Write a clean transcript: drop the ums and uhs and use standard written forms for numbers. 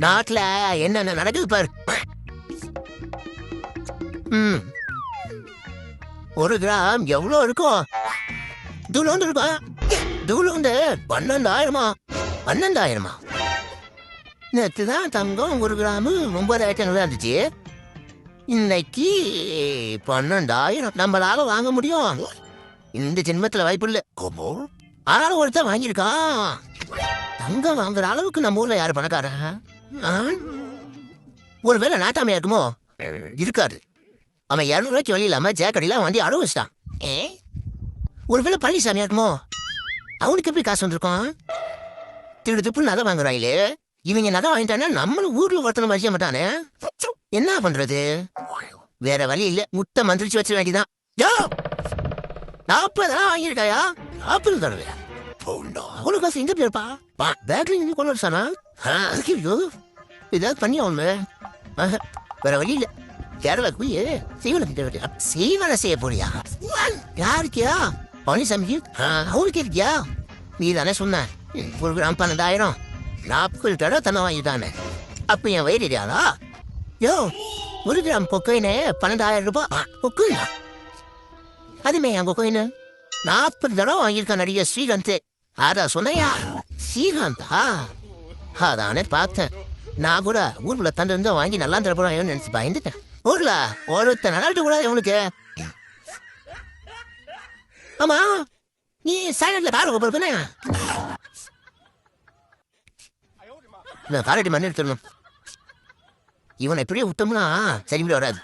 நாட்டுல என்னென்ன நடக்குது பாரு. ம் 1 கிராம் எவ்வளோ இருக்கும்? தூளோண்டு இருக்கும். தூளோண்டு 12,000. 12,000. நேற்று தான் தங்கம் 1 கிராமு 9,500 இருந்துச்சு. இன்னைக்கு 12,000. நம்மளால வாங்க முடியும்? இந்த ஜென்மத்தில் வாய்ப்பு இல்லை. ஆனாலும் ஒருத்தன் வாங்கியிருக்கான். தங்கம் வாங்குற அளவுக்கு நம்ம ஊர்ல யாரு பணக்காரன்? ஒருவேளை நாட்டாமையா இருக்குமோ? இருக்காது. அவன் 200 வழி இல்லாம ஜேக்கடிலாம் வண்டி அடவு வச்சிட்டான். ஒருவேளை பழனிசாமியா இருக்குமோ? அவனுக்கு எப்படி காசு வந்திருக்கும்? திப்பு நகை வாங்குறாங்களே. இவங்க நகை வாங்கிட்டானா நம்மளும் ஊர்ல ஒருத்தனை வச்சிக்க மாட்டானே. என்ன பண்றது? வேற வழி இல்ல, முட்டை மந்திரிச்சு வச்சிட வேண்டியதான். 40 வாங்கியிருக்காயா? 40 தடவையா? அவ்வளோ காசு எங்க போயிருப்பா? பேக்ல இருந்து கொண்டு வரசானா? ஏதாவது பண்ணி அவனு வேற வழி இல்ல. கேரளா போய் சீவனை செய்ய போறியா? யாருக்கியா? பழனிசாமிக்கு அவனுக்கு இருக்கியா? நீ தானே சொன்ன 1 கிராம் 12,000. 40 தடவை தன்னை வாங்கிட்டானே. அப்ப என் வயிறு எரியாதா? யோ 1 கிராம் கொக்கைனே 12,000 ரூபாய். கொக்கைனா அதுமே என் கொக்கைனு 40 தடவை வாங்கியிருக்கான் நடிகர் ஸ்ரீகாந்த். அதான் சொன்னையா? ஸ்ரீகாந்தா? அதானே பார்த்தேன். நான் கூட ஊர்ல தந்து வாங்கி நல்லா தரப்போறான் நினைச்சு பயந்துட்டேன். ஊர்ல ஒருத்த நடாட்டு கூட இவனுக்கு. ஆமா, நீ சைலண்ட்ல கார போறப்பனே காரடி மண்ணு எடுத்துடணும். இவனை எப்படியே விட்டோம்னா சரிபடி வராது.